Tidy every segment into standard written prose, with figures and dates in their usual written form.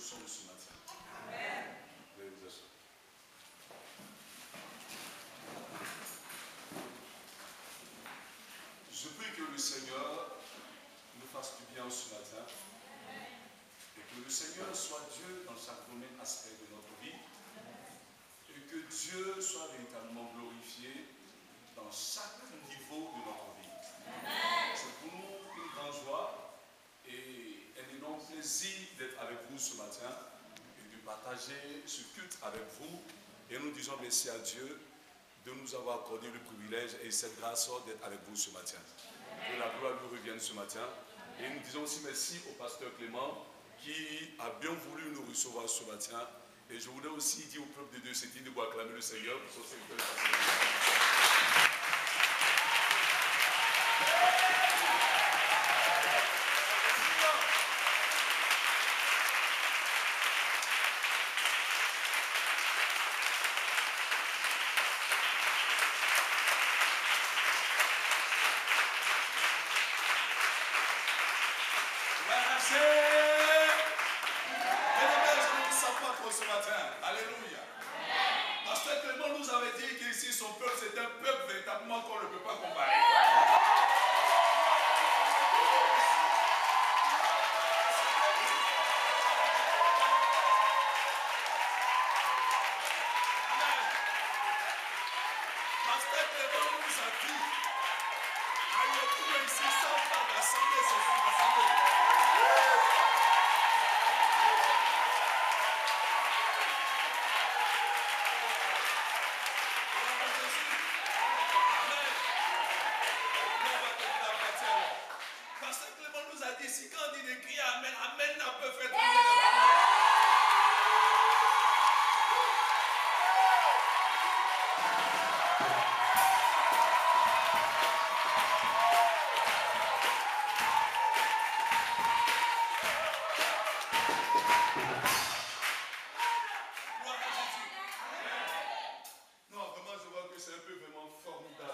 sommes ce matin. Amen. Vous allez vous asseoir. Je prie que le Seigneur nous fasse du bien ce matin. Et que le Seigneur soit Dieu dans chaque domaine, aspect de notre vie. Et que Dieu soit véritablement glorifié dans chaque niveau de notre vie. C'est pour nous une grande joie et un énorme plaisir d'être avec vous ce matin et de partager ce culte avec vous. Et nous disons merci à Dieu de nous avoir accordé le privilège et cette grâce d'être avec vous ce matin. Que la gloire nous revienne ce matin. Et nous disons aussi merci au pasteur Clément qui a bien voulu nous recevoir ce matin. Et je voulais aussi dire au peuple de Dieu, c'est de vous acclamer le Seigneur pour son serviteur. Ce matin, alléluia. Pasteur Clément nous avait dit qu'ici son peuple c'est un peuple véritablement qu'on ne peut pas comparer. Pasteur Clément nous a dit allez trouver ici sans faire d'assemblée, c'est une assemblée. Si quand on dit de crier Amen, Amen n'a pas fait tomber non, vraiment, je vois que c'est un peu vraiment formidable.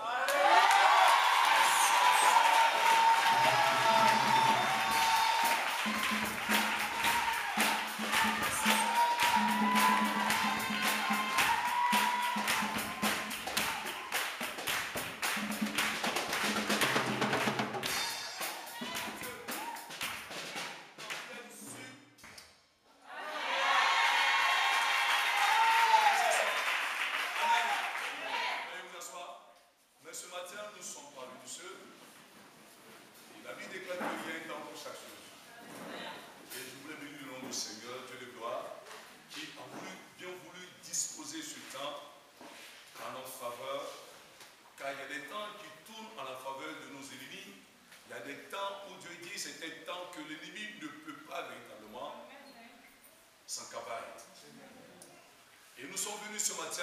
Et nous sommes venus ce matin,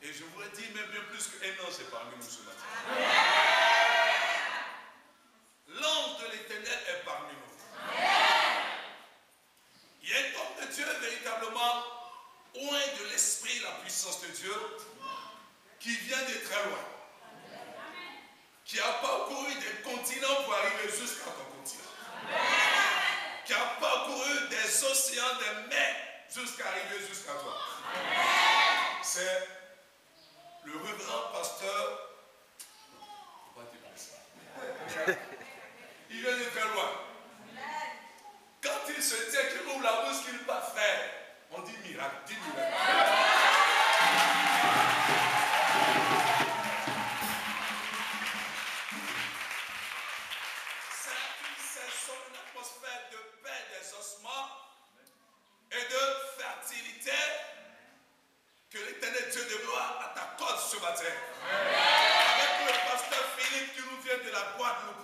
et je voudrais dire même bien plus qu'un ange est parmi nous ce matin. L'ange de l'Éternel est parmi nous. Il y a un homme de Dieu véritablement, loin de l'esprit, la puissance de Dieu, qui vient de très loin, qui a parcouru des continents pour arriver jusqu'à ton continent, qui a parcouru des océans, des mers, jusqu'à arriver jusqu'à toi. C'est le révérend pasteur. Il vient de très loin. Quand il se tient, qu'il ouvre la bouche, qu'il va faire, on dit miracle, dit miracle. C'est une atmosphère de paix des ossements et de fertilité que l'Éternel Dieu de gloire t'accorde ce matin. Avec le pasteur Philippe qui nous vient de la Guadeloupe.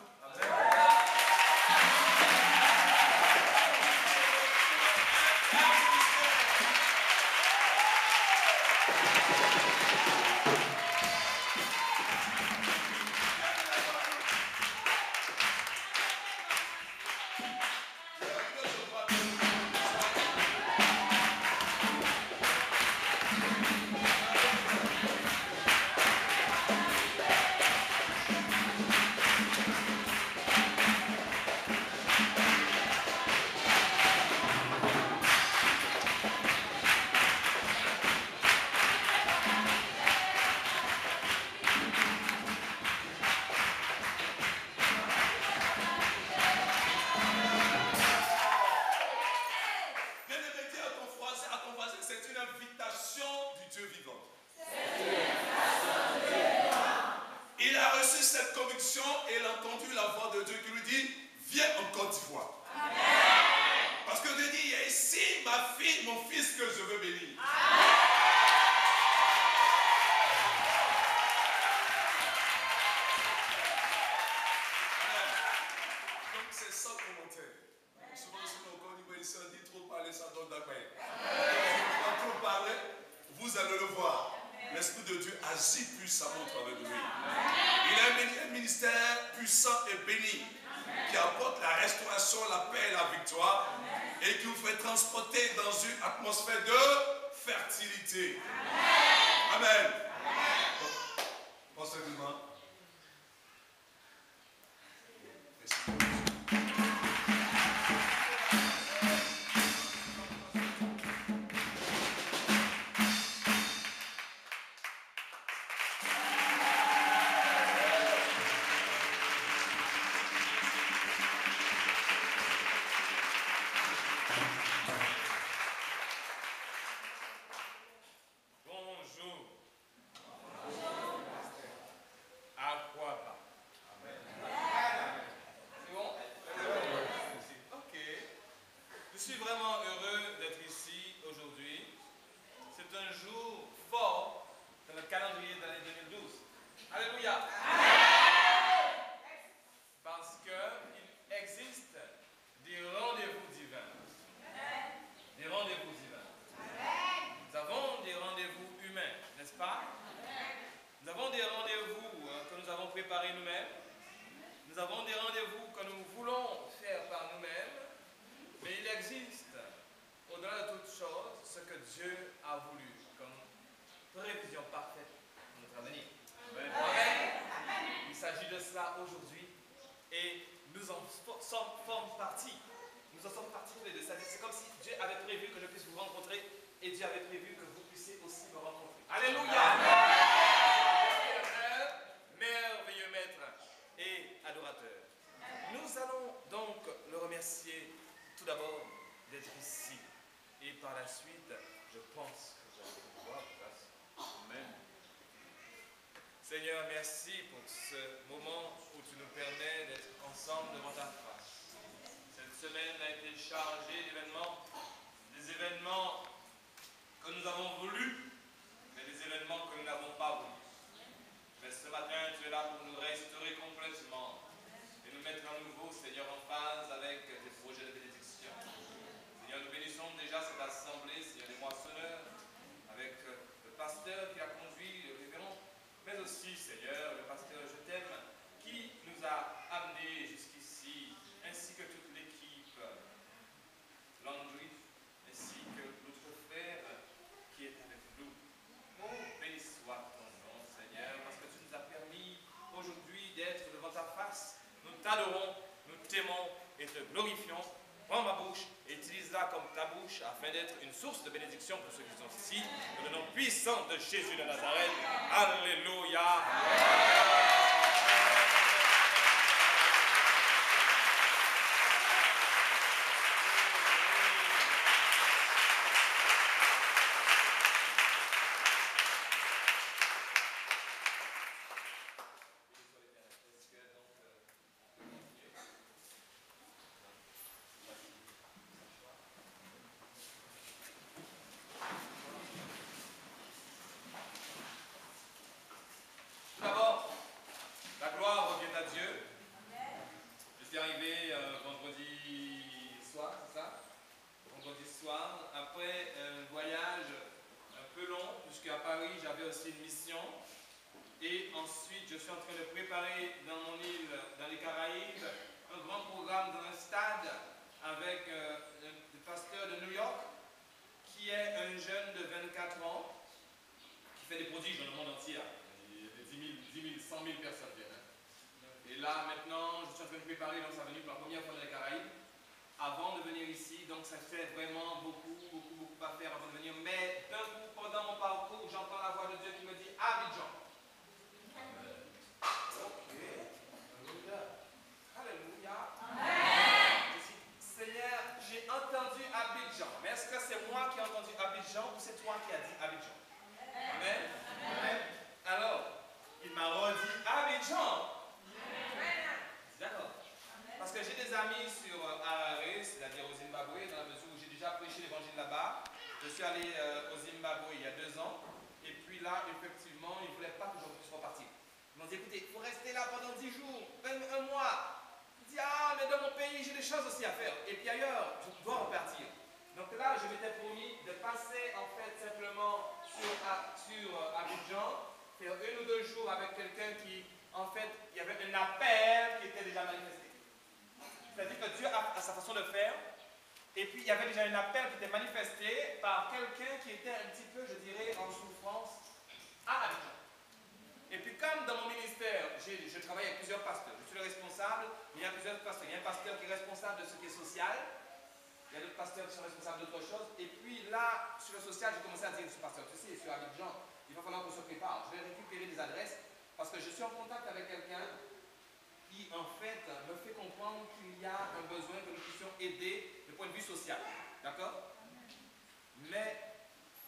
ma fille, mon fils que je veux bénir. Donc c'est sans commentaire. Souvent, quand on dit trop parler, ça donne d'appel. Quand trop parler, vous allez le voir. L'Esprit de Dieu agit puissamment au travers de lui. Il a un ministère puissant et béni qui apporte la restauration, la paix et la victoire et qui vous fait transporter dans une atmosphère de fertilité. Amen. Pensez seulement. Seigneur, merci pour ce moment où tu nous permets d'être ensemble devant ta face. Cette semaine a été chargée d'événements, des événements que nous avons voulu, mais des événements que nous n'avons pas voulu. Mais ce matin, tu es là pour nous restaurer complètement et nous mettre à nouveau, Seigneur, en phase avec tes projets de bénédiction. Seigneur, nous bénissons déjà cette assemblée, Seigneur, des moissonneurs, avec le pasteur qui a conduit, le révérend, mais aussi, Seigneur, le pasteur Je t'aime, qui nous a amenés jusqu'ici, ainsi que toute l'équipe, Landry, ainsi que notre frère qui est avec nous. Oh, béni soit ton nom, Seigneur, parce que tu nous as permis aujourd'hui d'être devant ta face. Nous t'adorons, nous t'aimons et te glorifions. Prends ma bouche et utilise-la comme ta bouche afin d'être une source de bénédiction pour ceux qui sont ici. Dans le nom puissant de Jésus de Nazareth. Alléluia. Je suis allé au Zimbabwe il y a 2 ans. Et puis là, effectivement, ils ne voulaient pas que je puisse repartir. Ils m'ont dit, écoutez, il faut rester là pendant 10 jours, même un mois. Je dis, ah, mais dans mon pays, j'ai des choses aussi à faire. Et puis ailleurs, je dois repartir. Donc là, je m'étais promis de passer en fait simplement sur Abidjan, faire 1 ou 2 jours avec quelqu'un qui, en fait, il y avait un appel qui était déjà manifesté. C'est-à-dire que Dieu a sa façon de faire. Et puis il y avait déjà un appel qui était manifesté par quelqu'un qui était un petit peu, je dirais, en souffrance à Abidjan. Et puis comme dans mon ministère, je travaille avec plusieurs pasteurs, je suis le responsable, mais il y a plusieurs pasteurs. Il y a un pasteur qui est responsable de ce qui est social, il y a d'autres pasteurs qui sont responsables d'autres choses. Et puis là, sur le social, j'ai commencé à dire, je suis pasteur ceci, et sur Abidjan, il va falloir qu'on se prépare. Je vais récupérer des adresses, parce que je suis en contact avec quelqu'un qui en fait me fait comprendre qu'il y a un besoin que nous puissions aider du point de vue social. D'accord? Mais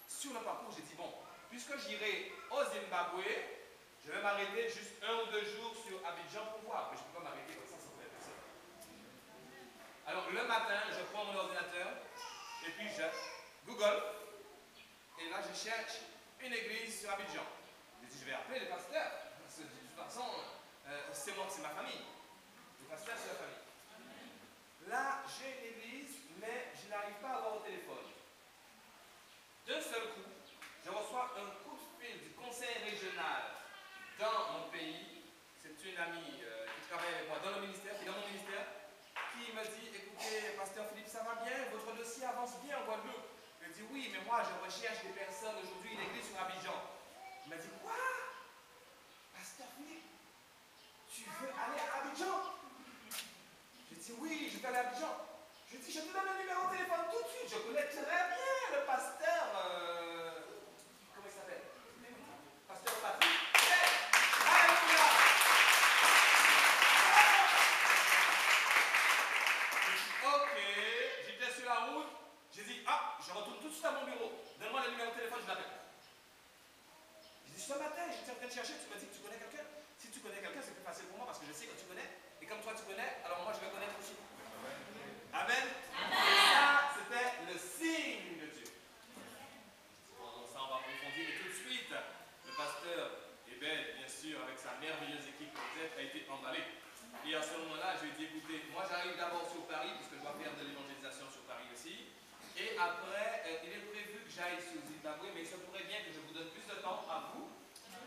sur le parcours, j'ai dit, bon, puisque j'irai au Zimbabwe, je vais m'arrêter juste 1 ou 2 jours sur Abidjan pour voir. Mais je ne peux pas m'arrêter comme ça sans faire personne. Alors le matin, je prends mon ordinateur et puis je Google et là je cherche une église sur Abidjan. Je dis, je vais appeler le pasteur. Parce que de toute façon, c'est moi, c'est ma famille. Le pasteur, c'est la famille. Là, j'ai une église, mais je n'arrive pas à avoir au téléphone. D'un seul coup, je reçois un coup de fil du conseil régional dans mon pays. C'est une amie qui travaille avec moi dans le ministère, qui est dans mon ministère, qui me dit, écoutez, pasteur Philippe, ça va bien, votre dossier avance bien en Guadeloupe. Je dis, oui, mais moi, je recherche des personnes aujourd'hui, une église sur Abidjan. Il m'a dit, quoi? Pasteur Philippe, tu veux aller à Abidjan? Je dis, oui, je veux aller à Abidjan. Je dis, je te donne le numéro de téléphone tout de suite. Je connais très bien le pasteur. Comment il s'appelle? Pasteur Patrick. Hey, alléluia. Ok, j'étais sur la route. J'ai dit, ah, je retourne tout de suite à mon bureau. Donne-moi le numéro de téléphone, je l'appelle. J'ai dit, ce matin, j'étais en train de chercher. Tu m'as dit que tu connais quelqu'un. Si tu connais quelqu'un, c'est plus facile pour moi parce que je sais que tu connais. Et comme toi, tu connais, alors moi, je vais connaître aussi. Amen. Et ça, c'était le signe de Dieu. Bon, ça, on va approfondir. Mais tout de suite, le pasteur Ebed, bien sûr, avec sa merveilleuse équipe a été emballé. Et à ce moment-là, je lui ai dit, écoutez, moi j'arrive d'abord sur Paris, puisque je dois faire de l'évangélisation sur Paris aussi. Et après, il est prévu que j'aille sur Zimbabwe, mais il se pourrait bien que je vous donne plus de temps à vous,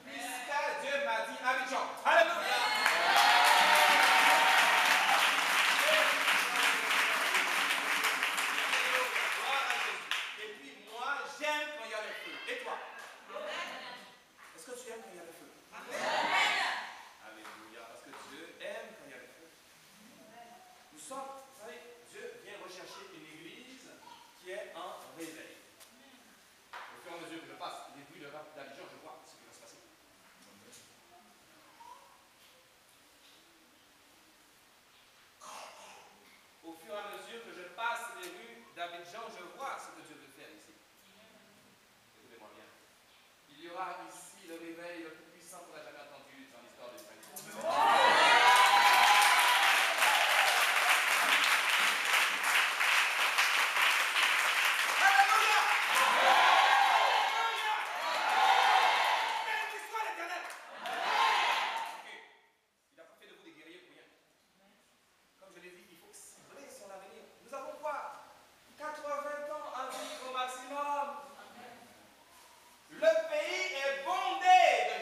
puisque Dieu m'a dit Abidjan. Alléluia! Et puis moi, j'aime quand il y a le feu. Et toi? Est-ce que tu aimes quand il y a le feu? Alléluia, parce que Dieu aime quand il y a le feu. Nous sommes, vous savez, Dieu vient rechercher une église qui est en réveil. Au fur et à mesure que je passe les bruits d'Abidjan, je vois ce qui va se passer. Au fur et à mesure que je passe les rues d'Abidjan, je vois ce que Dieu veut faire ici. Écoutez-moi bien. Il y aura ici le réveil le plus puissant qu'on n'a jamais entendu dans l'histoire de l'humanité. Le pays est bondé de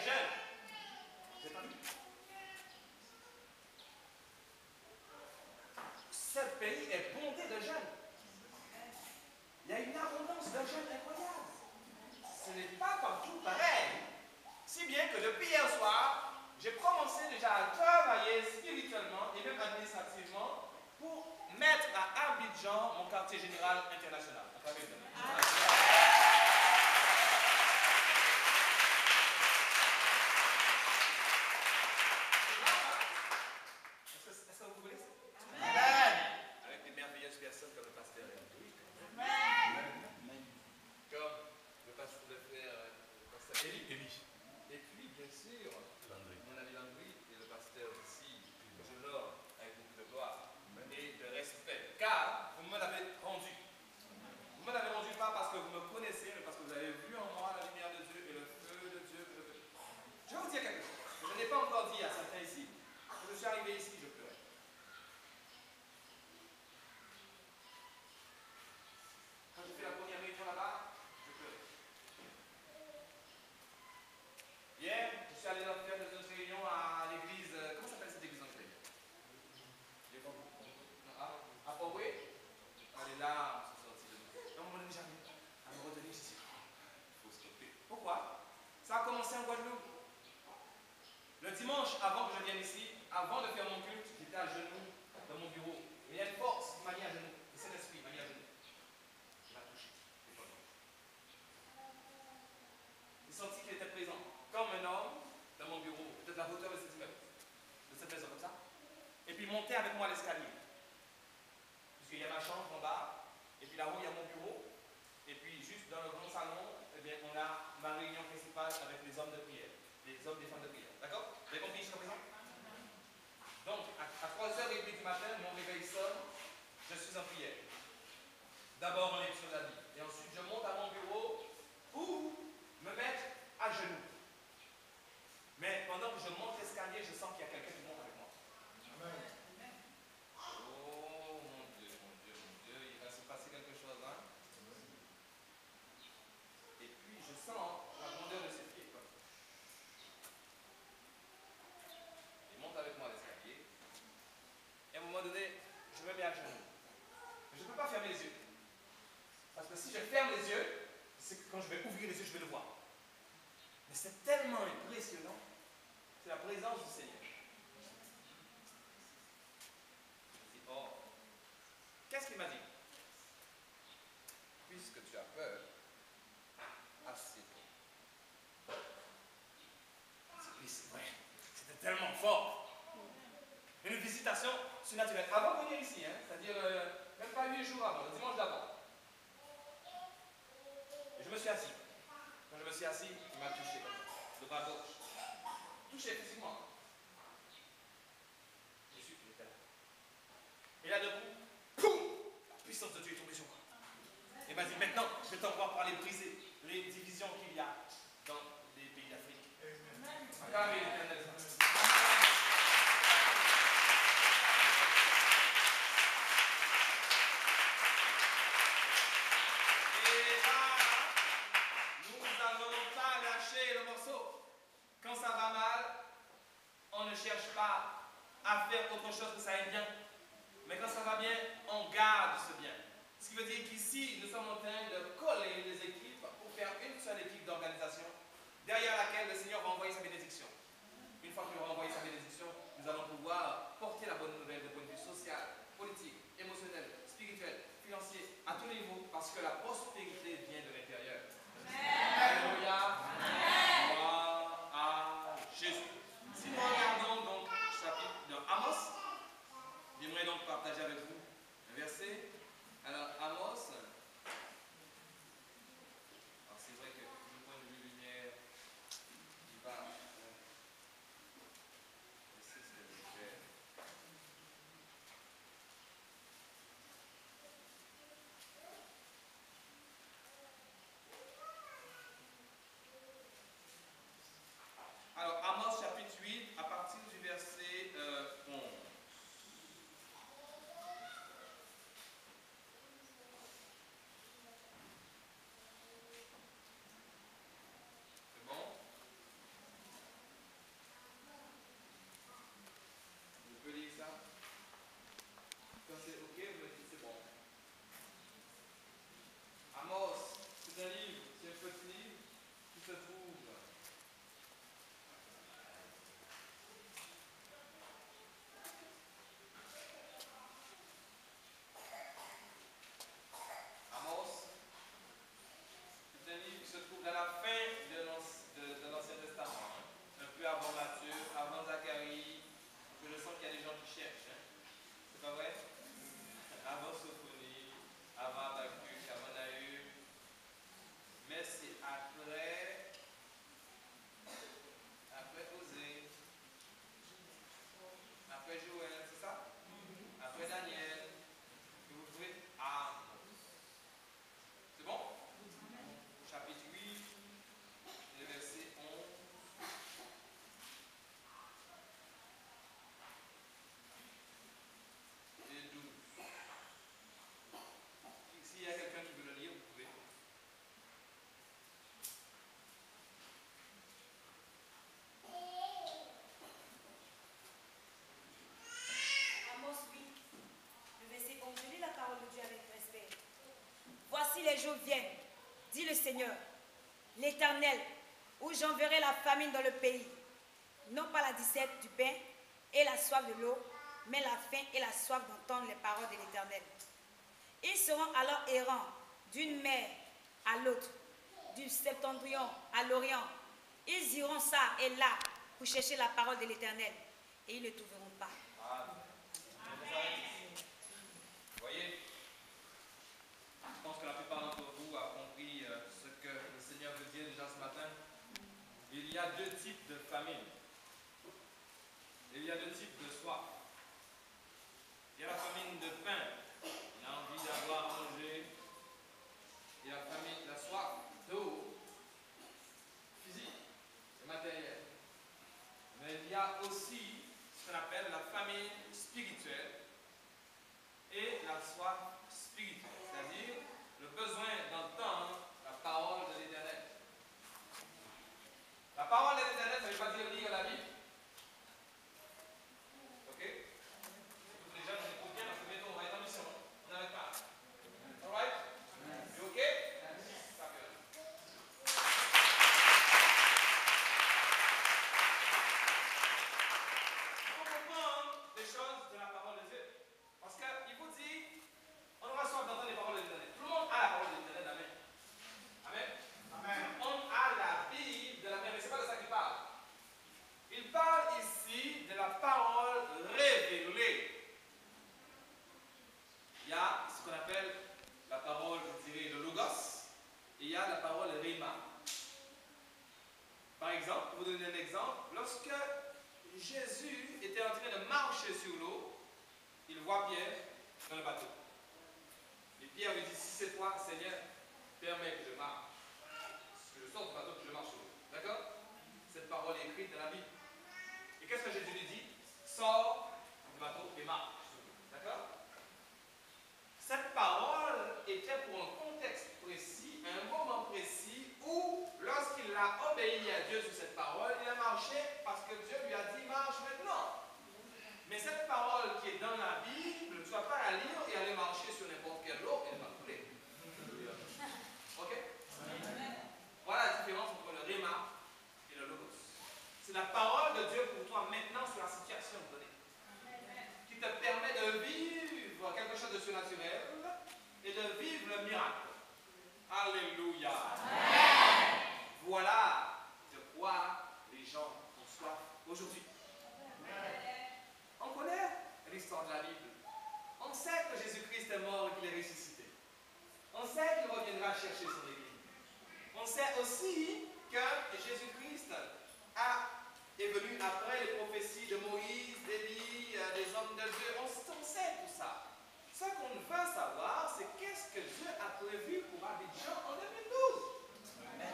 avant de faire mon culte, j'étais à genoux dans mon bureau. Et il y a une force qui m'a mis à genoux. Et cet esprit m'a mis à genoux. Il m'a touché. J'ai senti qu'il était présent, comme un homme dans mon bureau, peut-être la hauteur de cet immeuble, de cette maison comme ça. Et puis il montait avec moi l'escalier. Puisqu'il y a ma chambre en bas, et puis là-haut il y a mon bureau. Et puis juste dans le grand salon, eh bien, on a ma réunion principale avec les hommes de prière, les hommes des femmes de prière. D'accord? Vous avez compris jusqu'à présent? Donc, à 3h30 du matin, mon réveil sonne, je suis en prière. D'abord, on est sur la vie. Et ensuite, je monte à mon bureau pour me mettre à genoux. Mais pendant que je monte l'escalier, je sens qu'il y a quelqu'un qui monte avec moi. Amen. Oh mon Dieu, il va se passer quelque chose, hein? Et puis, je sens la grandeur de ses pieds. Quoi. Il monte avec moi l'escalier. Et à un moment donné, je me mets à genoux. Mais je ne peux pas fermer les yeux. Parce que si je ferme les yeux, c'est que quand je vais ouvrir les yeux, je vais le voir. Mais c'est tellement impressionnant. C'est la présence du Seigneur. Je dis, oh, qu'est-ce qu'il m'a dit? Puisque tu as peur, assieds-toi. Oui, c'est vrai. C'était tellement fort. Une visitation surnaturelle. Avant de venir ici, hein, c'est-à-dire même pas 8 jours avant, le dimanche d'avant. Et je me suis assis. Quand je me suis assis, il m'a touché comme ça, le bras gauche. Touché physiquement. Je suis qu'il était là. Et là, d'un coup, poum, la puissance de Dieu est tombée sur moi. Il m'a dit, maintenant, je t'envoie pour aller briser les divisions qu'il y a dans les pays d'Afrique. Acclamez l'Éternel. Quand ça va mal, on ne cherche pas à faire autre chose que ça aille bien. Mais quand ça va bien, on garde ce bien. Ce qui veut dire qu'ici, nous sommes en train de coller les équipes pour faire une seule équipe d'organisation, derrière laquelle le Seigneur va envoyer sa bénédiction. Une fois qu'il aura envoyé sa bénédiction, nous allons pouvoir porter la bonne nouvelle de point de vue social, politique, émotionnel, spirituel, financier, à tous les niveaux, parce que la prospérité vient de l'intérieur. Alléluia. Jésus. Si nous regardons donc le chapitre de Amos, j'aimerais donc partager avec vous un verset. Alors, Amos, c'est vrai que du point de vue lumière, il va. C'est ce que je vais faire. Alors, Amos chapitre 8, à partir du verset 11. C'est bon? Vous pouvez lire ça? Quand c'est OK, vous me dites c'est bon. Amos, c'est un livre, c'est un petit livre qui se trouve. Dans la fin de l'Ancien Testament, un peu avant Matthieu, avant Zacharie, que je sens qu'il y a des gens qui cherchent. Hein? C'est pas vrai? Avant Sophonie, avant Habakkuk, avant Nahum. Mais c'est après Osée, après Joël, c'est ça? Après Daniel, que vous trouvez Amos. C'est bon? Chapitre 8, le verset 11. Et 12. S'il y a quelqu'un qui veut le lire, vous pouvez. Amos 8, le verset 11. Je lis la parole de Dieu avec respect. Voici les jours viennent, dit le Seigneur, l'Éternel, où j'enverrai la famine dans le pays, non pas la dissette du pain et la soif de l'eau, mais la faim et la soif d'entendre les paroles de l'Éternel. Ils seront alors errants d'une mer à l'autre, du septentrion à l'orient. Ils iront ça et là pour chercher la parole de l'Éternel, et ils ne trouveront pas. Vous voyez, je pense que la plupart d'entre vous a compris ce que le Seigneur veut dire déjà ce matin. Il y a deux types de famine. Il y a deux types de soif. Il y a la famine de faim. Il a envie d'avoir à manger. Il y a la soif d'eau physique et matérielle. Mais il y a aussi ce qu'on appelle la famine spirituelle et la soif spirituelle, c'est-à-dire le besoin d'entendre la parole de l'Éternel. La parole de l'Éternel, ça ne veut pas dire lire la Bible. Ok? Les gens nous écoutent bien parce que bientôt on va être en mission. On n'arrête pas. Alright? You ok? Il faut comprendre les choses de la parole de Dieu. Parce qu'il vous dit, on aura soif d'entendre les paroles de l'Éternel. Tout le monde a la parole de l'Éternel, amen. Amen. Amen. Tout le monde a la Bible de la Bible, mais ce n'est pas de ça qu'il parle. Il parle ici de la parole révélée. Il y a ce qu'on appelle la parole, je dirais, le logos, et il y a la parole rhéma. Par exemple, pour vous donner un exemple, lorsque Jésus était en train de marcher sur l'eau, il voit Pierre dans le bateau. Et Pierre lui dit, si c'est toi, Seigneur, permets que je marche. Que je sorte du bateau, que je marche sur l'eau. D'accord? Cette parole est écrite dans la Bible. Et qu'est-ce que Jésus lui dit? Sors du bateau et marche. D'accord? Cette parole était pour un contexte précis, un moment précis, où lorsqu'il a obéi à Dieu sur cette parole, il a marché parce que Dieu lui a dit marche maintenant. Mais cette parole qui est dans la Bible, tu ne vas pas la lire et aller marcher sur n'importe quelle eau, elle va couler. Ok? Voilà la différence entre le rhéma et le logos. C'est la parole de Dieu pour toi maintenant sur la situation donnée, qui te permet de vivre quelque chose de surnaturel et de vivre le miracle. Alléluia. Amen. Voilà de quoi les gens ont soif aujourd'hui. On connaît l'histoire de la Bible. On sait que Jésus-Christ est mort et qu'il est ressuscité. On sait qu'il reviendra chercher son Église. On sait aussi que Jésus-Christ est venu après les prophéties de Moïse, d'Élie, des hommes de Dieu. On sait tout ça. Ce qu'on veut savoir, c'est qu'est-ce que Dieu a prévu pour Abidjan en 2012.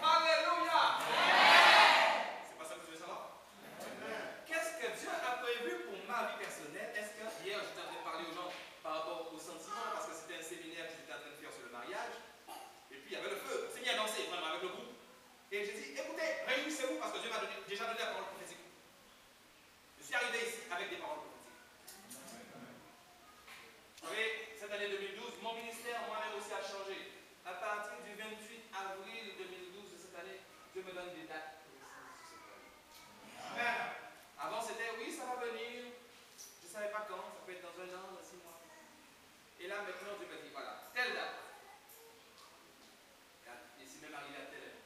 Alléluia! C'est pas ça que tu veux savoir? Qu'est-ce que Dieu a prévu pour ma vie personnelle? Est-ce que hier, j'étais en train de parler aux gens par rapport aux sentiments, parce que c'était un séminaire qu'ils étaient en train de faire sur le mariage. Et puis il y avait le feu. On s'est mis à danser vraiment avec le groupe. Et j'ai dit, écoutez, réunissez-vous parce que Dieu m'a déjà donné la parole prophétique. Je suis arrivé ici avec des paroles prophétiques. Vous savez, cette année 2012, mon ministère, moi-même aussi, a changé. À partir du 28 avril 2012 de cette année, Dieu me donne des dates précises sur cette année. Avant, c'était, oui, ça va venir. Je ne savais pas quand, ça peut être dans 1 an, dans 6 mois. Et là, maintenant, Dieu me dit, voilà, telle date. Et c'est même arrivé à telle heure.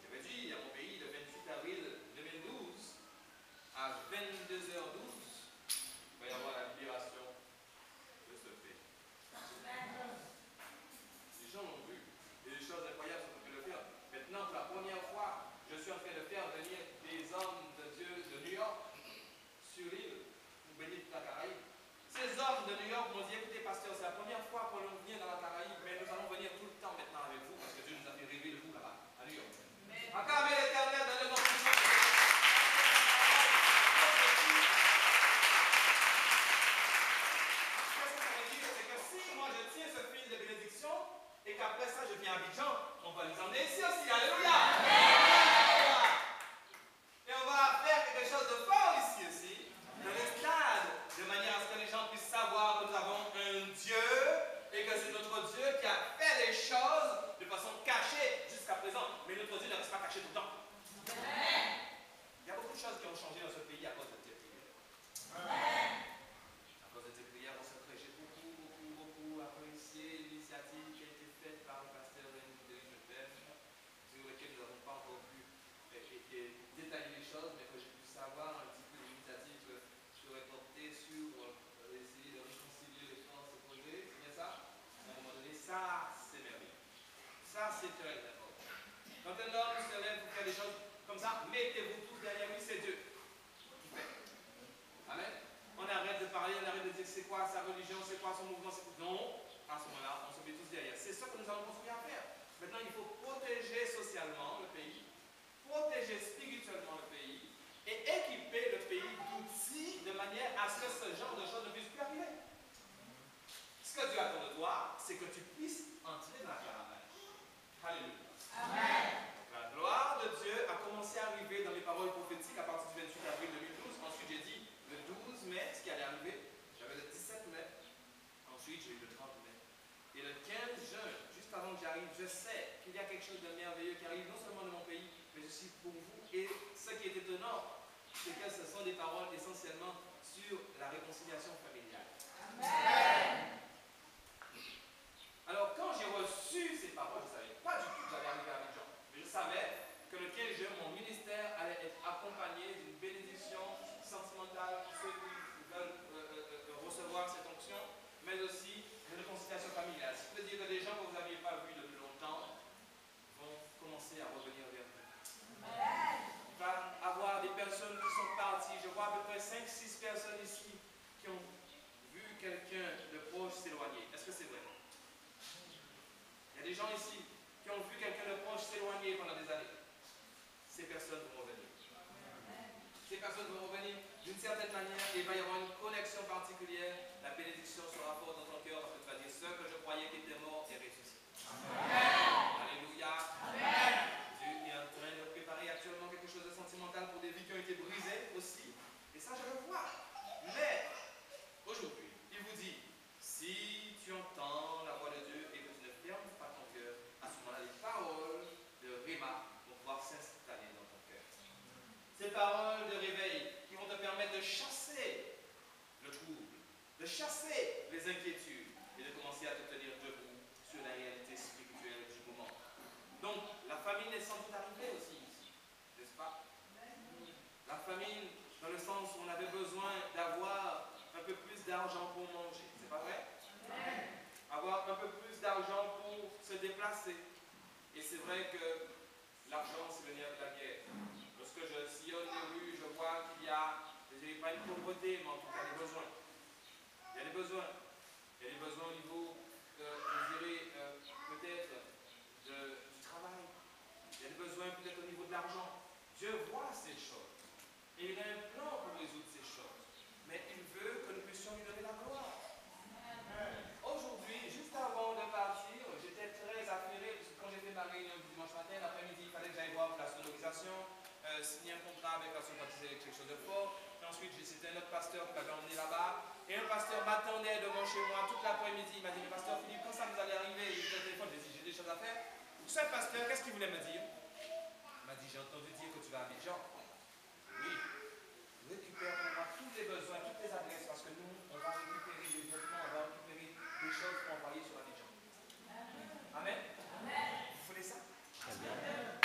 J'avais dit à mon pays, le 28 avril 2012, à 22h12, il va y avoir la libération de ce pays. Les gens l'ont vu. Et des choses incroyables sont en train de le faire. Maintenant, pour la première fois, je suis en train de faire venir des hommes de Dieu de New York sur l'île pour bénir toute la Caraïbe. Ces hommes de New York m'ont dit, écoutez, pasteur, c'est la première fois qu'on vient dans la Caraïbe, mais nous allons venir tout le temps maintenant avec vous, parce que Dieu nous a fait rêver de vous là-bas, à New York. Acclamez l'Éternel dans le nom de Jésus. Qu'est-ce que ça veut dire? C'est que si moi je tiens ce fil de bénédiction et qu'après ça je viens à Abidjan, on va les emmener ici aussi. Alléluia! Et on va faire quelque chose de fort ici aussi, dans les stades, de manière à ce que les gens puissent savoir que nous avons un Dieu et que c'est notre Dieu qui a fait les choses de façon cachée jusqu'à présent. Mais notre Dieu ne reste pas caché tout le temps. Il y a beaucoup de choses qui ont changé dans ce pays à cause de Dieu. Ça, c'est très important. Quand un homme se lève pour faire des choses comme ça, mettez-vous tous derrière lui, c'est Dieu qui fait. Amen. On arrête de parler, on arrête de dire c'est quoi sa religion, c'est quoi son mouvement. Non, à ce moment-là, on se met tous derrière. C'est ça que nous allons construire à faire. Maintenant, il faut protéger socialement le pays, protéger spirituellement le pays et équiper le pays d'outils de manière à ce que ce genre de choses ne puisse plus arriver. Ce que Dieu attend de toi, c'est que tu puisses entrer dans la caravane. Alléluia. Amen. La gloire de Dieu a commencé à arriver dans les paroles prophétiques à partir du 28 avril 2012. Ensuite, j'ai dit le 12 mai, ce qui allait arriver. J'avais le 17 mai. Ensuite, j'ai eu le 30 mai. Et le 15 juin, juste avant que j'arrive, je sais qu'il y a quelque chose de merveilleux qui arrive non seulement dans mon pays, mais aussi pour vous. Et ce qui est étonnant, c'est que ce sont des paroles essentiellement sur la réconciliation familiale. Amen. Alors, quand j'ai reçu ces paroles, je ne savais pas du tout que j'allais arriver à Abidjan. Mais je savais que le 15 juin, mon ministère allait être accompagné d'une bénédiction sentimentale pour ceux qui veulent recevoir cette onction, mais aussi de réconciliation familiale. Ce qui veut dire que des gens que vous n'aviez pas vus depuis longtemps vont commencer à revenir vers vous. Il va y avoir des personnes qui sont parties. Je vois à peu près 5-6 personnes ici qui ont vu quelqu'un de proche s'éloigner. Est-ce que c'est vrai? Il y a des gens ici qui ont vu quelqu'un de proche s'éloigner pendant des années. Ces personnes vont revenir. Ces personnes vont revenir d'une certaine manière et il va y avoir une connexion particulière. La bénédiction sera forte dans ton cœur parce que tu vas dire ce que je croyais qui était mort est ressuscité. Alléluia. Amen. Dieu est en train de préparer actuellement quelque chose de sentimental pour des vies qui ont été brisées aussi. Et ça, je le vois. Mais aujourd'hui, il vous dit, si tu entends la voix de Dieu et que tu ne fermes pas ton cœur, à ce moment-là, les paroles de Réma vont pouvoir s'installer dans ton cœur. Ces paroles de réveil qui vont te permettre de chasser le trouble, de chasser les inquiétudes et de commencer à te tenir debout sur la réalité spirituelle du moment. Donc, la famine est sans doute arrivée aussi ici, n'est-ce pas? La famine, dans le sens où on avait besoin d'avoir un peu plus d'argent pour manger, c'est pas vrai? Avoir un peu plus d'argent pour se déplacer. Et c'est vrai que l'argent, c'est le nerf de la guerre. Lorsque je sillonne les rues, je vois qu'il y a, je dirais pas une pauvreté, mais en tout cas des besoins. Il y a des besoins. Il y a des besoins au niveau, je dirais, peut-être du travail. Il y a des besoins peut-être au niveau de l'argent. Dieu voit ces choses. Et il a un plan pour résoudre ces choses. Mais il veut que nous puissions lui donner la gloire. Aujourd'hui, juste avant de partir, j'étais très affairé parce que quand j'ai fait ma réunion du dimanche matin, l'après-midi, il fallait que j'aille voir pour la sonorisation, signer un contrat avec la baptisée avec quelque chose de fort. Et ensuite, c'était un autre pasteur qui m'avait emmené là-bas. Et un pasteur m'attendait devant chez moi toute l'après-midi. Il m'a dit, mais pasteur Philippe, quand ça vous allez arriver? Il était au téléphone, j'ai dit, j'ai des choses à faire. Ce pasteur, qu'est-ce qu'il voulait me dire? Il m'a dit, j'ai entendu dire que tu vas à Abidjan. Oui. Récupère pour moi tous les besoins, toutes les adresses, parce que nous, on va récupérer des vêtements, on va récupérer des choses pour envoyer sur Abidjan. Amen. Amen. Vous voulez ça? Amen.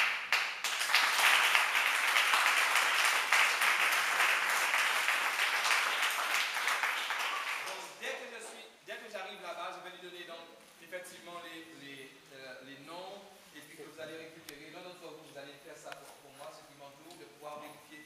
Donc, dès que j'arrive là-bas, je vais lui donner donc effectivement les noms, et puis que vous allez récupérer. L'un d'entre vous, vous allez faire ça pour moi, ce qui m'entoure, de pouvoir vérifier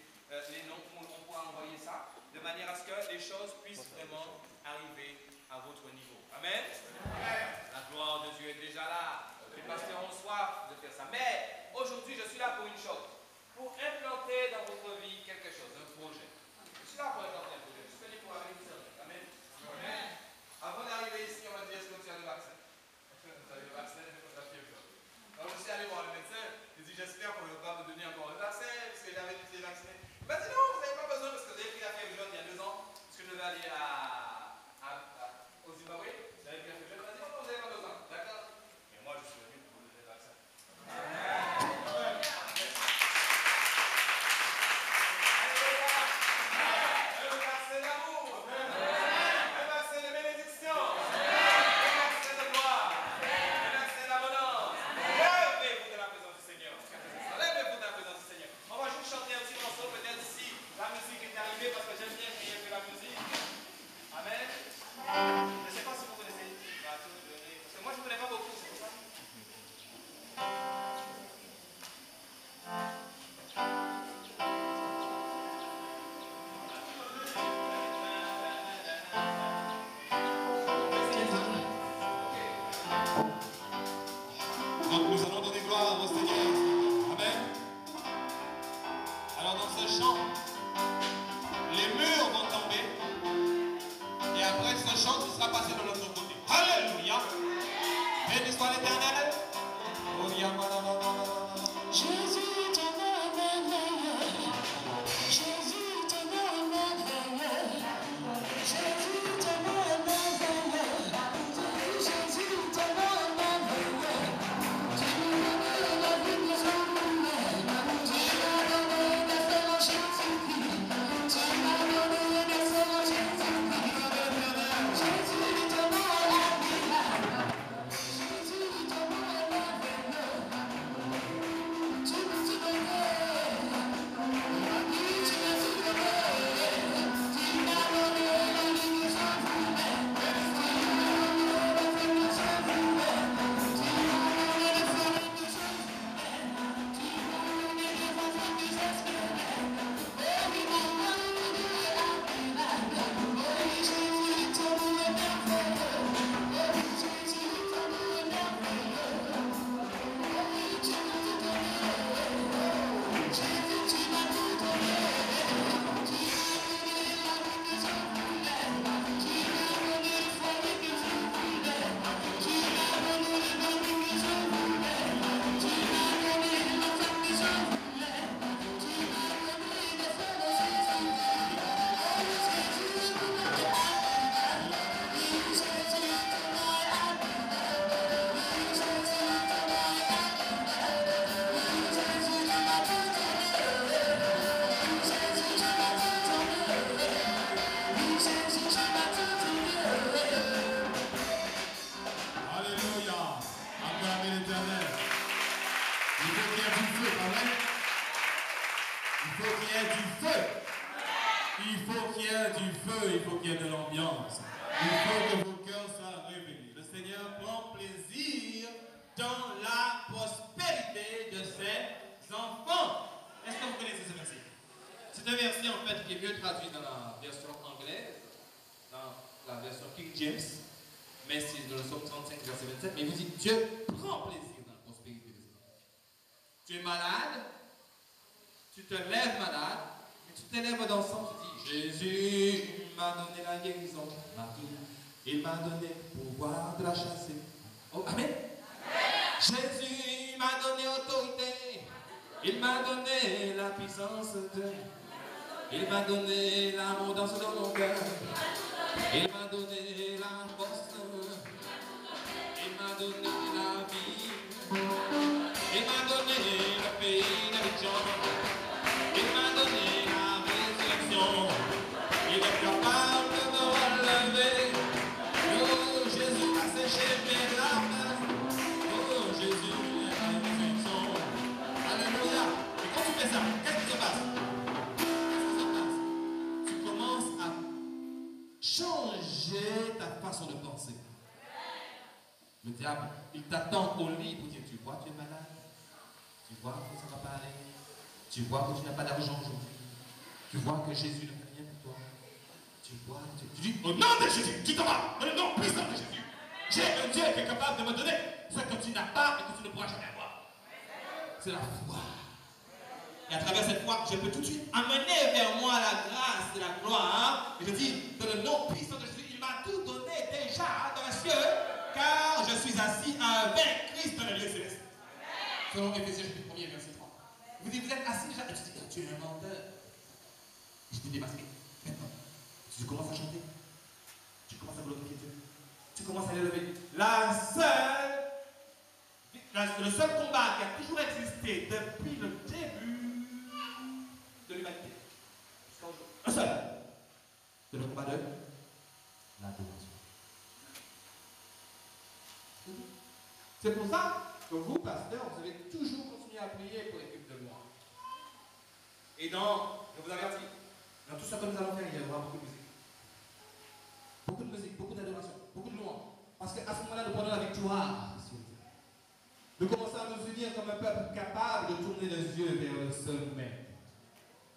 les noms, on pourra envoyer ça, de manière à ce que les choses puissent vraiment arriver à votre niveau. Amen. Amen. La gloire de Dieu est déjà là. Les pasteurs ont soif de faire ça. Mais aujourd'hui, je suis là pour une chose. Pour implanter dans votre vie quelque chose, un projet. Je suis là pour implanter un projet. Je suis venu pour arriver ici. Amen. Amen. Avant d'arriver ici, on m'a dit, est-ce que tu as le vaccin? Tu as le vaccin contre la fièvre jaune. Alors je suis allé voir le médecin. Il dit, j'espère qu'on ne va pas me donner encore le vaccin, parce que j'avais été vacciné. Il m'a dit, non, vous n'avez pas besoin, parce que vous avez pris la fièvre jaune il y a 2 ans, parce que je devais aller au Zimbabwe. Vous avez pris la fièvre jaune. Il m'a dit, non, vous n'avez pas besoin. D'accord? Et moi, je suis venu pour vous donner le vaccin. Alléluia. l'Éternel. Il faut qu'il y ait du feu, pas vrai? Il faut qu'il y ait du feu. Il faut qu'il y ait du feu, il faut qu'il y ait de l'ambiance. Il faut que vos cœurs soient réveillés. Le Seigneur prend plaisir dans la prospérité de ses enfants. Est-ce que vous connaissez ce verset? C'est un verset en fait qui est mieux traduit dans la version anglaise, dans la version King James, mais c'est dans le psaume 35, verset 27. Mais il vous dit, Dieu prend plaisir dans la prospérité de ses enfants. Tu es malade, tu te lèves malade, mais tu te lèves dans le sang, tu dis, Jésus m'a donné la guérison, il m'a donné le pouvoir de la chasser. Oh, amen. Jésus m'a donné autorité, il m'a donné la puissance de... Il m'a donné l'abondance dans mon cœur, il m'a donné la force, il m'a donné la vie, il m'a donné le pays de victoire, il m'a donné la résurrection, il est capable de me relever. Oh, Jésus a séché mes larmes, oh, Jésus est la résurrection. Alléluia. Et quand tu fais ça, qu'est-ce qui se passe? Tu commences à changer ta façon de penser. Le diable, il t'attend au lit pour dire, tu vois, tu es malade, tu vois que ça ne va pas aller, tu vois que tu n'as pas d'argent aujourd'hui, tu vois que Jésus ne fait rien pour toi, tu vois, tu dis, au nom de Jésus, tu t'en vas, au nom puissant de Jésus. J'ai un Dieu qui est capable de me donner ce que tu n'as pas et que tu ne pourras jamais avoir. C'est la foi. Et à travers cette foi, je peux tout de suite amener vers moi la grâce et la gloire. Et je dis, dans le nom puissant de Jésus, il m'a tout donné déjà dans les cieux, car je suis assis avec Christ dans les lieux célestes. Selon Éphésiens chapitre 1er, verset 3. Vous dites, vous êtes assis déjà, et tu dis, tu es un menteur. Je t'ai démasqué. Maintenant, tu commences à chanter. Tu commences à glorifier Dieu. Tu commences à l'élever. Le seul combat qui a toujours existé depuis le début de l'humanité, jusqu'à aujourd'hui, un seul, c'est le combat de l'adoration. C'est pour ça que vous, pasteurs, vous avez toujours continué à prier pour l'équipe de moi. Et je vous avertis, dans tout ce que nous allons faire, il y aura beaucoup de musique. Beaucoup de musique, beaucoup d'adoration, beaucoup de louanges. Parce qu'à ce moment-là, nous prenons la victoire. Nous commençons à nous unir comme un peuple capable de tourner les yeux vers le seul maître.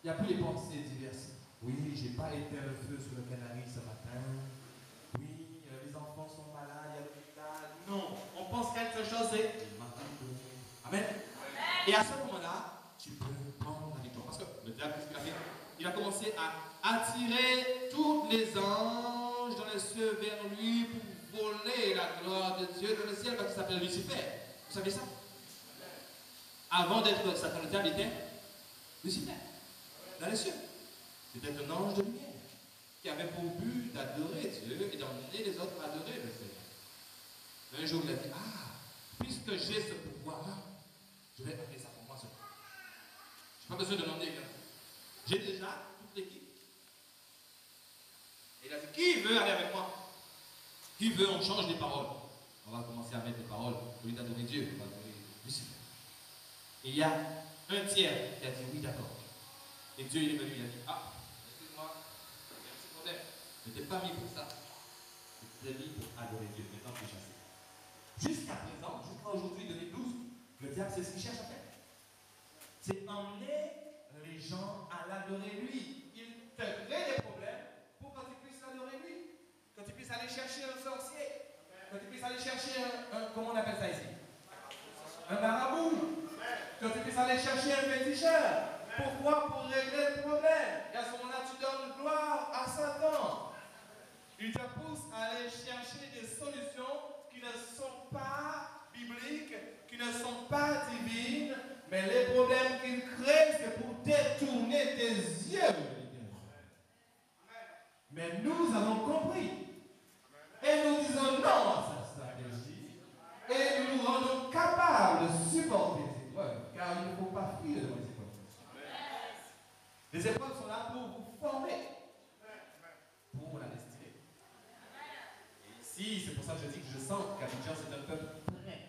Il n'y a plus les pensées diverses. Oui, je n'ai pas éteint le feu sur le canari ce matin. Oui, les enfants sont malades, il y a l'hôpital. Non, on pense quelque chose et Amen. Et à ce moment-là, tu peux prendre la victoire. Parce que le diable, qu'est-ce qu'il a fait? Il a commencé à attirer tous les anges dans les cieux vers lui pour voler la gloire de Dieu dans le ciel, parce qu'il s'appelle Lucifer. Vous savez ça? Avant d'être Satan, le diable était Lucifer, dans les cieux. C'était un ange de lumière qui avait pour but d'adorer Dieu et d'emmener les autres à adorer le Seigneur. Un jour, il a dit, puisque j'ai ce pouvoir, je vais appeler ça pour moi seul. Je n'ai pas besoin de demander quelqu'un. J'ai déjà toute l'équipe. Et il a dit, qui veut aller avec moi? Qui veut, on change les paroles. On va commencer à mettre les paroles. Au lieu d'adorer Dieu, on va adorer Lucifer. Et il y a un tiers qui a dit oui, d'accord. Et Dieu il est venu, il a dit, excuse-moi, il y a un petit problème. Je n'étais pas mis pour ça. Je t'ai mis pour adorer Dieu. Maintenant, je suis chassé. Jusqu'à présent, jusqu'à aujourd'hui, 2012, le diable, c'est ce qu'il cherche à faire. C'est emmener les gens à l'adorer lui. Il te crée des problèmes pour que tu puisses l'adorer lui. Que tu puisses aller chercher un sorcier. Que tu puisses aller chercher comment on appelle ça ici? Un marabout. Que tu puisses aller chercher un féticheur. Pourquoi? Pour régler le problème. Et à ce moment-là, tu donnes gloire à Satan. Il te pousse à aller chercher des solutions qui ne sont pas bibliques, qui ne sont pas divines, mais les problèmes qu'il crée, c'est pour détourner tes yeux. Mais nous avons compris. Et nous disons non à cette stratégie. Et nous nous rendons capables de supporter les épreuves. Car il ne faut pas fuir devant les épreuves. Les épreuves sont là pour vous former. Pour la destinée. Et ici, c'est pour ça que je dis que je sens qu'Abidjan, c'est un peuple prêt.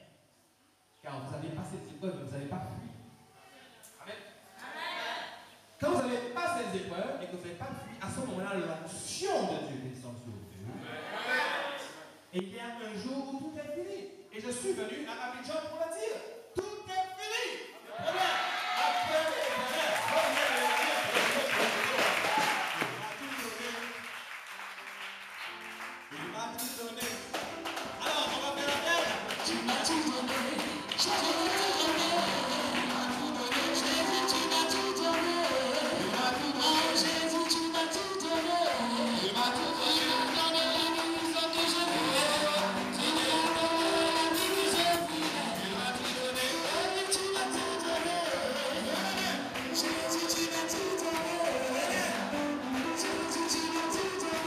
épreuves, vous n'allez pas fuir. Amen. Quand vous n'avez pas ces épreuves et que vous n'avez pas fui, à ce moment-là, l'onction de Dieu descend sur vous. Et il y a un jour où tout est fini. Et je suis venu à Abidjan pour le dire. Tout est fini. Amen. Il m'a tout donné. Alors, on va faire la fête. Tu m'as tout donné. Je t'ai tout donné. Tu m'as tout donné. Jésus, tu m'as tout donné. Tu m'as tout donné. Jésus, tu m'as tout donné. Tu m'as tout donné. Tu m'as donné la vie que je voulais. Tu m'as donné la vie que je voulais. Tu m'as tout donné. Tu m'as tout donné. Jésus, tu m'as tout donné. Jésus, tu m'as tout donné.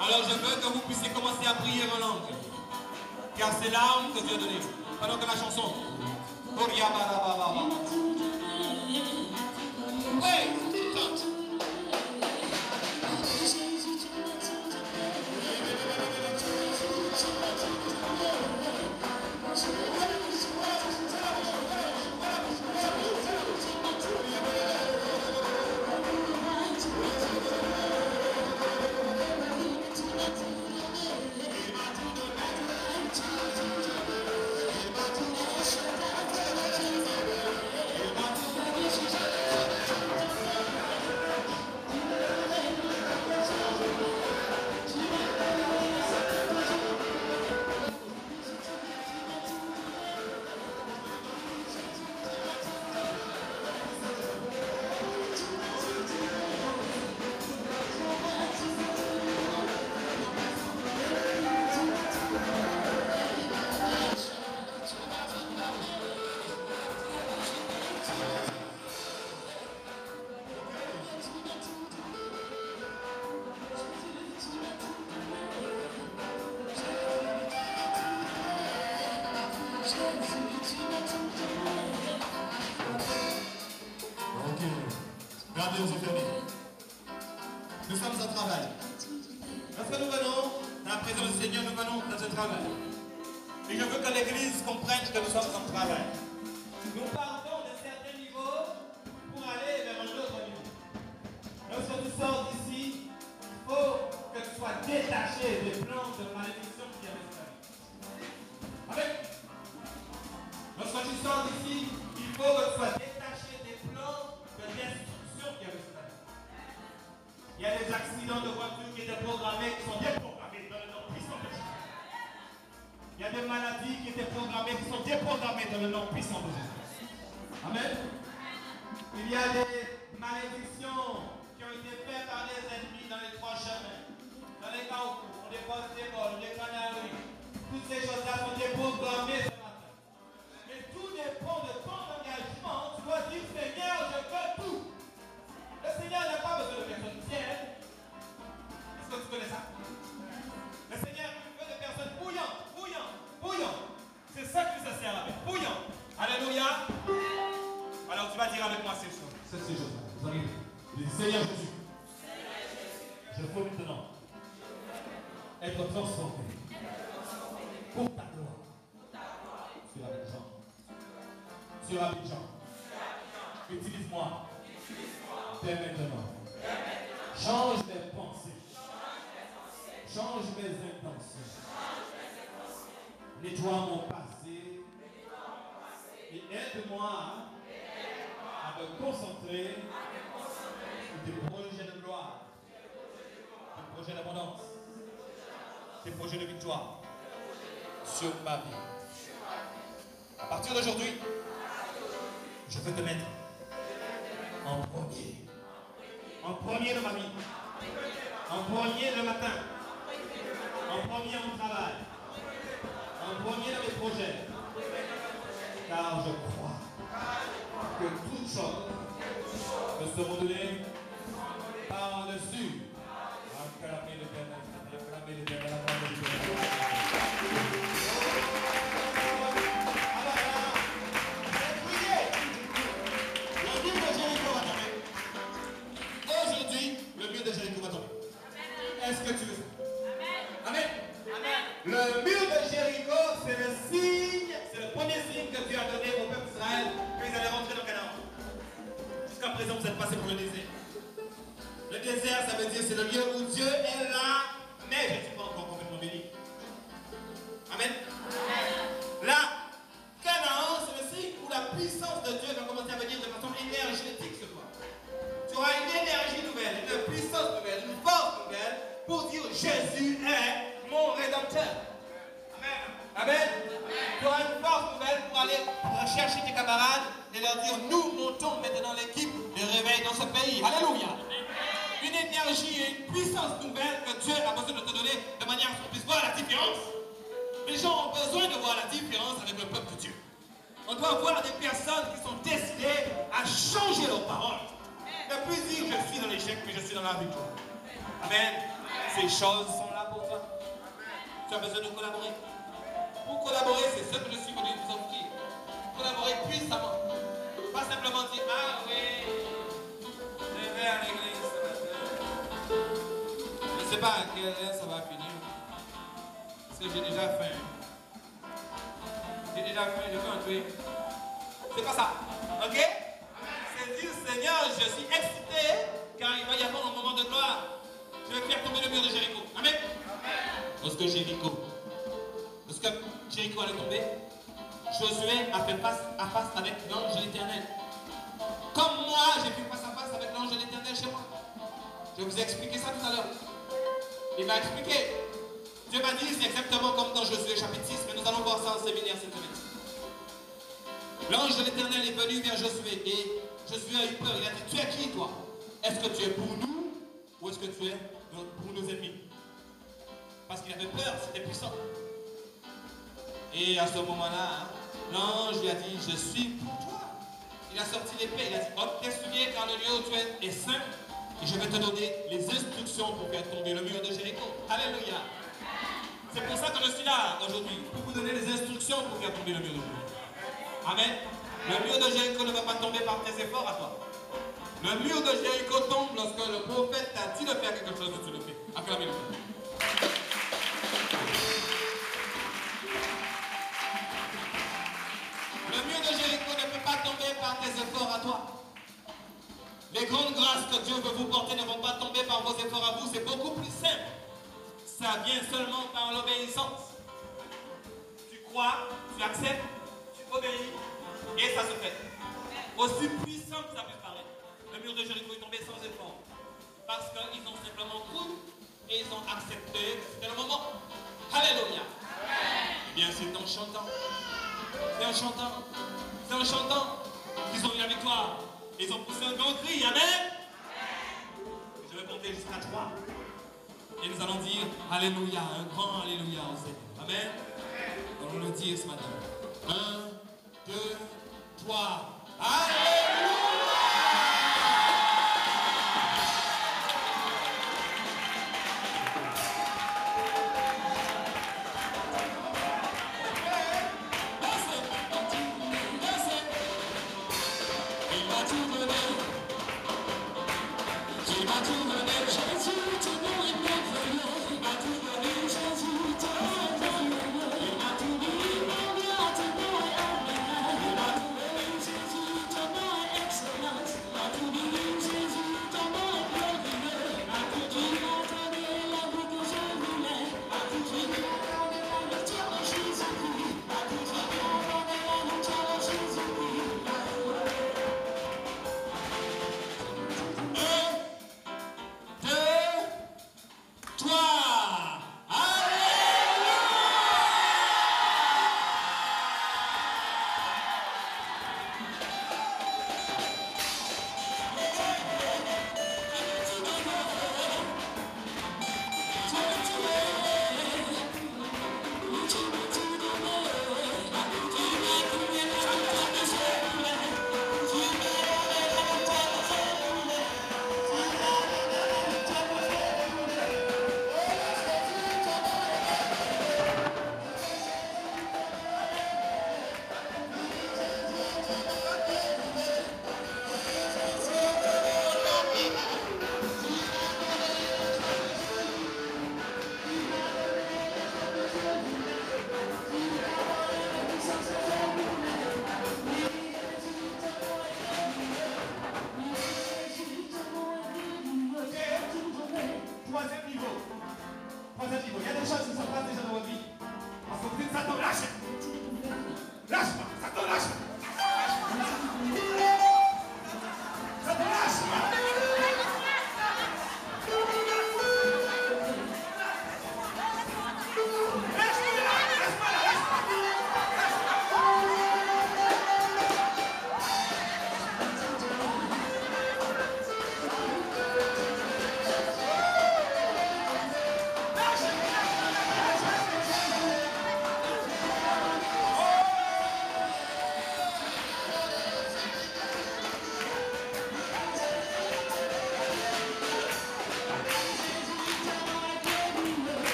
Alors je veux que vous puissiez commencer à prier en langue. Car c'est l'arme que Dieu a donnée. Pendant que la chanson. Hey, chante. Gardez vos yeux fermés. Nous sommes en travail. Lorsque nous venons dans la présence du Seigneur, nous venons dans ce travail. Et je veux que l'Église comprenne que nous sommes en travail. Nous partons d'un certain niveau pour aller vers un autre niveau. Lorsque tu sors d'ici, il faut que tu sois détaché des plans de malédiction qui avaient ta vie. Amen. Lorsque tu sors d'ici, il faut que tu sois détaché puissant de Jésus. Amen. Il y a des malédictions qui ont été faites par les ennemis dans les trois chemins. Dans les carrefours, on dépose des bols, des canaries. Toutes ces choses-là sont déprogrammées ce matin. Mais tout dépend de ton engagement. Tu dois dire, Seigneur, je veux tout. Le Seigneur n'a pas besoin de personnes tièdes. Est-ce que tu connais ça? Le Seigneur veut des personnes bouillantes, bouillantes. C'est ça que ça sert avec. Bouillant. Alléluia. Alors tu vas dire avec moi ces choses. C'est ces choses-là. Vous arrivez. Vous dites, Seigneur Jésus. Je veux maintenant être transformé pour ta gloire. Sur Abidjan. Utilise-moi. Dès maintenant. Change mes pensées. Change mes intentions. Nettoie mon passé. Et aide-moi à me concentrer sur tes projets de gloire, tes projets d'abondance, tes projets de victoire sur ma vie. À partir d'aujourd'hui, je veux te mettre en premier. En premier de ma vie. En premier le matin. En premier au travail. En premier dans mes projets. Car je crois que toutes choses me seront données par-dessus. Acclamez l'Éternel. Acclamez l'Éternel. Acclamez l'Éternel. Alors là, j'ai prié. Le mur de Jéricho va tomber. Aujourd'hui, le mur de Jéricho va tomber. Est-ce que tu veux ça? Amen. Amen. Le mur de Jéricho, c'est le signe, c'est le premier signe que Dieu a donné au peuple d'Israël qu'ils allaient rentrer dans Canaan. Jusqu'à présent, vous êtes passé pour le désert. Le désert, ça veut dire c'est le lieu où Dieu est là, mais je ne suis pas encore complètement béni. Amen. Là, Canaan, c'est le signe où la puissance de Dieu va commencer à venir de façon énergétique sur toi. Tu auras une énergie nouvelle, une puissance nouvelle, une force nouvelle pour dire Jésus est mon rédempteur. Amen. Amen. Tu auras une force nouvelle pour aller chercher tes camarades et leur dire nous montons maintenant l'équipe de réveil dans ce pays. Alléluia. Une énergie et une puissance nouvelle que Dieu a besoin de te donner de manière à ce qu'on puisse voir la différence. Les gens ont besoin de voir la différence avec le peuple de Dieu. On doit voir des personnes qui sont décidées à changer leurs paroles. Ne plus dire je suis dans l'échec, mais je suis dans la victoire. Amen. Ces choses sont là pour toi. Tu as besoin de collaborer. Pour collaborer, c'est ce que je suis venu vous offrir. Collaborer puissamment. Pas simplement dire ah oui, je vais à l'église. Je ne sais pas à quelle heure ça va finir. Parce que j'ai déjà faim. J'ai déjà faim, je veux un truc. C'est pas ça. Ok? C'est dire Seigneur, je suis excité car il va y avoir un moment de gloire. Je vais faire tomber le mur de Jéricho. Amen. Lorsque Jéricho allait tomber, Josué a fait face à face avec l'ange de l'Éternel. Comme moi, j'ai fait face à face avec l'ange de l'Éternel chez moi. Je vous ai expliqué ça tout à l'heure. Il m'a expliqué. Dieu m'a dit, c'est exactement comme dans Josué chapitre 6, mais nous allons voir ça en séminaire cette semaine. L'ange de l'Éternel est venu vers Josué et Josué a eu peur. Il a dit, tu es qui toi? Est-ce que tu es pour nous ou est-ce que tu es pour nos ennemis? Parce qu'il avait peur, c'était puissant. Et à ce moment-là, l'ange lui a dit, je suis pour toi. Il a sorti l'épée, il a dit, ôte tes souliers car le lieu où tu es est saint. Et je vais te donner les instructions pour faire tomber le mur de Jéricho. Alléluia. C'est pour ça que je suis là aujourd'hui, pour vous donner les instructions pour faire tomber le mur de Jéricho. Amen. Le mur de Jéricho ne va pas tomber par tes efforts à toi. Le mur de Jéricho tombe lorsque le prophète t'a dit de faire quelque chose et tu le fais. Acclamez-le. Le mur de Jéricho ne peut pas tomber par tes efforts à toi. Les grandes grâces que Dieu veut vous porter ne vont pas tomber par vos efforts à vous. C'est beaucoup plus simple. Ça vient seulement par l'obéissance. Tu crois, tu acceptes, tu obéis et ça se fait. Aussi puissant que ça puisse paraître. Le mur de Jéricho est tombé sans effort. Parce qu'ils ont simplement cru et ils ont accepté que c'était le moment. Alléluia. Eh bien, c'est en chantant. C'est en chantant c'est en chantant qu'ils ont eu la victoire. Ils ont poussé un grand cri, amen. Je vais compter jusqu'à 3. Et nous allons dire Alléluia, un grand Alléluia au Seigneur. Amen. Nous allons le dire ce matin. 1, 2, 3. Alléluia.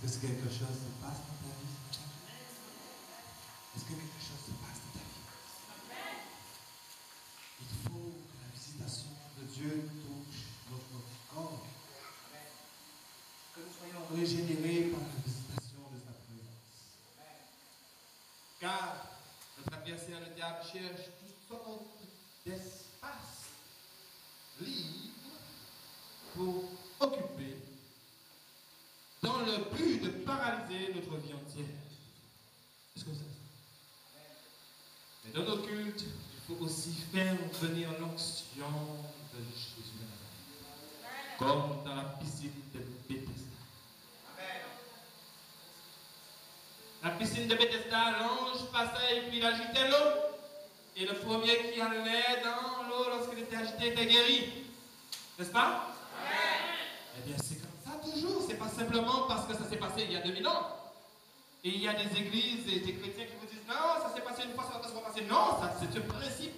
Est-ce que quelque chose se passe dans ta vie? Est-ce que quelque chose se passe dans ta vie? Il faut que la visitation de Dieu touche notre corps. Que nous soyons régénérés par la visitation de sa présence. Car notre adversaire, le diable, cherche toutes sortes d'espaces libres pour occuper dans dans le but de paralyser notre vie entière. Est-ce que vous savez ça? Mais dans nos cultes, il faut aussi faire venir l'onction de Jésus de Nazareth. Comme dans la piscine de Bethesda. La piscine de Bethesda, l'ange passait et puis il agitait l'eau. Et le premier qui allait dans l'eau lorsqu'il était agité était guéri. N'est-ce pas? Eh bien, c'est comme ça toujours. C'est pas simplement parce que ça s'est passé il y a 2000 ans. Et il y a des églises et des chrétiens qui vous disent non, ça s'est passé une fois, ça va pas se repasser. Non, ça, c'est un principe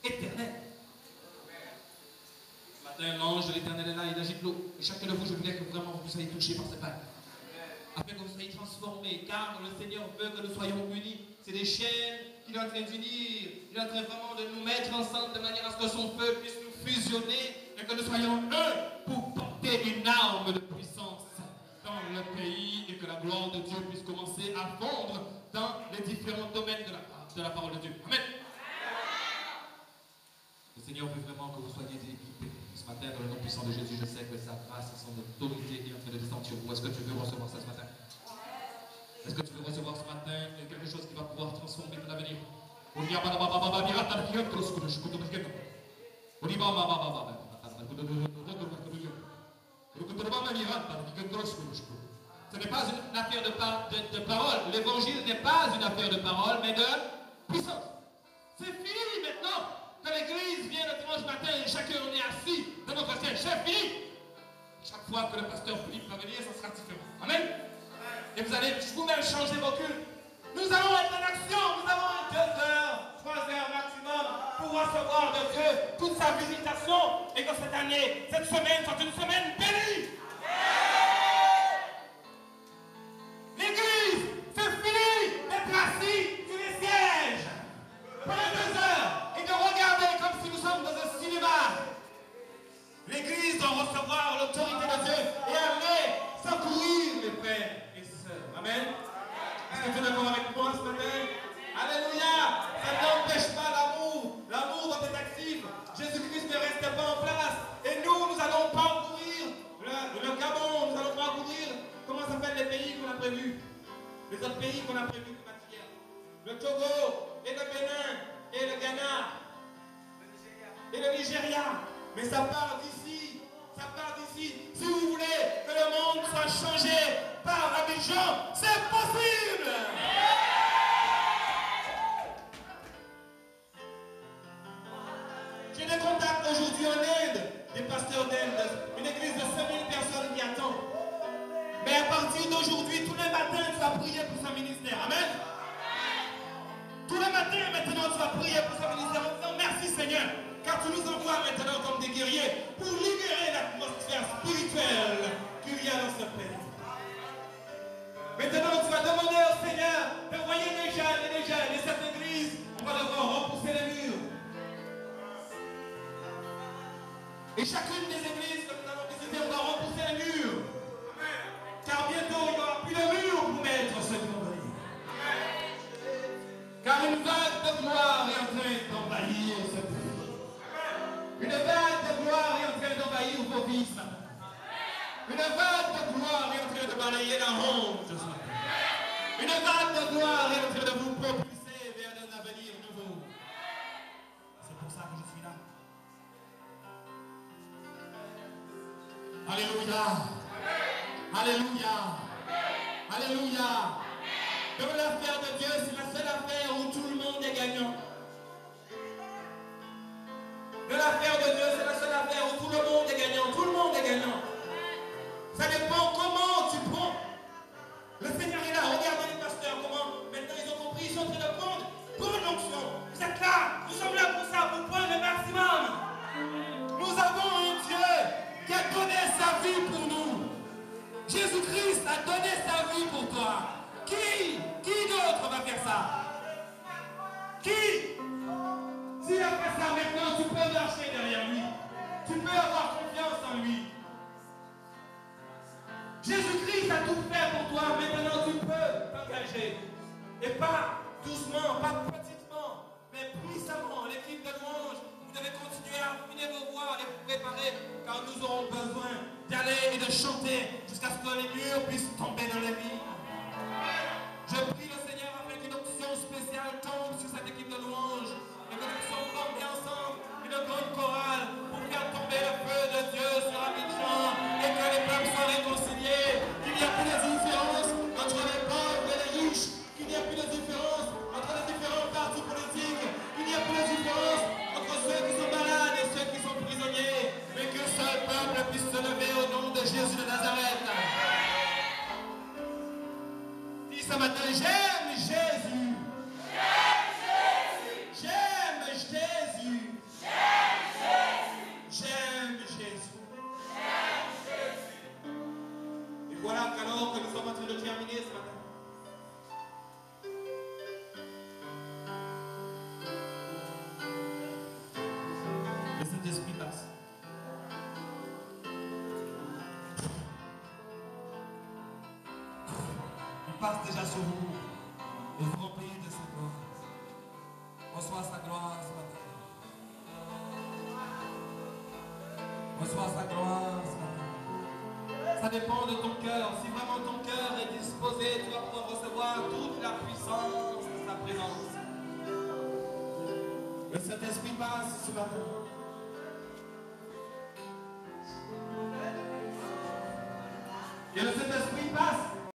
éternel. Ce matin, l'ange de l'éternel est là, il agite l'eau. Et chacun de vous, je voulais que vraiment vous soyez touchés par ce bain. Afin que vous soyez transformés, car le Seigneur veut que nous soyons unis. C'est des chaînes qu'il est en train d'unir. Il est en train vraiment de nous mettre ensemble de manière à ce que son feu puisse nous fusionner et que nous soyons un pour porter une arme de puissance dans le pays et que la gloire de Dieu puisse commencer à fondre dans les différents domaines de la parole de Dieu. Amen. Le Seigneur veut vraiment que vous soyez équipés. Ce matin, dans le nom puissant de Jésus, je sais que sa grâce et son autorité est en train de descendre sur vous. Est-ce que tu veux recevoir ça ce matin? Est-ce que tu veux recevoir ce matin quelque chose qui va pouvoir transformer ton avenir? Ce n'est pas une affaire de parole. L'évangile n'est pas une affaire de parole, mais de puissance. C'est fini maintenant que l'église vient le dimanche matin et chacun on est assis dans notre siège. C'est fini. Chaque fois que le pasteur Philippe va venir, ça sera différent. Amen. Et vous allez vous-même changer vos cultes. Nous allons être en action. Nous avons 2 heures, 3 heures maximum pour recevoir de Dieu toute sa visitation. Et que cette année, cette semaine soit une semaine bénie. L'église, c'est fini d'être assis sur les sièges pendant 2 heures et de regarder comme si nous sommes dans un cinéma. L'église doit recevoir l'autorité de Dieu et aller secourir les frères et sœurs. Amen. Est-ce que tu es d'accord avec moi ce matin? Alléluia. Ça n'empêche pas l'amour. L'amour doit être actif. Jésus-Christ ne reste pas en place. Et nous allons parcourir le Gabon. Nous allons parcourir, comment s'appellent les pays qu'on a prévus? Les autres pays qu'on a prévus pour matière. Le Togo, et le Bénin, et le Ghana, et le Nigeria. Mais ça part d'ici. Ça part d'ici. Si vous voulez que le monde soit changé par Abidjan, c'est possible. J'ai des contacts aujourd'hui en Inde, des pasteurs d'Inde, une église de 5000 personnes qui attendent. Mais à partir d'aujourd'hui, tous les matins, tu vas prier pour son ministère. Amen. Tous les matins, maintenant, tu vas prier pour son ministère en disant merci Seigneur, car tu nous envoies maintenant comme des guerriers pour libérer l'atmosphère spirituelle qu'il y a dans ce pays. Maintenant, tu vas demander au Seigneur d'envoyer des jeunes et cette église, on va devoir repousser les murs. Et chacune des églises que nous allons visiter, on va repousser les murs. Car bientôt, il n'y aura plus de murs pour mettre ce qui vont venir. Car une vague de gloire est en train d'envahir ce pays. Une vague de gloire est en train d'envahir vos vies ce matin. Une vague de gloire est en train de balayer la honte ce matin. Une vague de gloire est en train de vous propulser vers un avenir nouveau. C'est pour ça que je suis là. Alléluia. Alléluia. Alléluia. Dans l'affaire de Dieu, c'est la seule affaire où tout le monde est gagnant. Dans l'affaire de Dieu, c'est la seule affaire où tout le monde est gagnant. Tout le monde est gagnant. Ça dépend comment tu prends. Le Seigneur est là. Regardez les pasteurs, comment maintenant ils ont compris, ils sont en train de prendre l'onction. Vous êtes là. Nous sommes là pour ça, pour prendre le maximum. Nous avons un Dieu qui a donné sa vie pour nous. Jésus-Christ a donné sa vie pour toi. Qui d'autre va faire ça? Qui? Si après ça maintenant tu peux marcher derrière lui, tu peux avoir confiance en lui. Jésus-Christ a tout fait pour toi, maintenant tu peux t'engager. Et pas doucement, pas petitement, mais puissamment. L'équipe de louange, vous devez continuer à affiner vos voix et vous préparer, car nous aurons besoin d'aller et de chanter jusqu'à jusqu'à ce que les murs puissent tomber dans la vie. Je prie le Seigneur afin qu'une onction spéciale tombe sur cette équipe de louanges et que nous puissions former ensemble une grande chorale pour faire tomber le feu de Dieu sur Abidjan et que les peuples soient réconciliés, qu'il n'y a plus de différence entre les pauvres et les riches, qu'il n'y a plus de différence entre les différents partis politiques, qu'il n'y a plus de différence entre ceux qui sont malades et ceux qui sont prisonniers, mais qu'un seul peuple puisse se lever au nom de Jésus de Nazareth. Dis ce matin, j'aime Jésus. J'aime Jésus. J'aime Jésus. Et voilà qu'alors que nous sommes en train de terminer ce matin, le Saint-Esprit passe. Il passe déjà sur vous et vous remplissez de sa gloire. Reçois sa gloire ce matin. Reçois sa gloire ce matin. Ça dépend de ton cœur. Si vraiment ton cœur est disposé, tu vas pouvoir recevoir toute la puissance de sa présence. Le Saint-Esprit passe ce matin. Et le Saint-Esprit passe.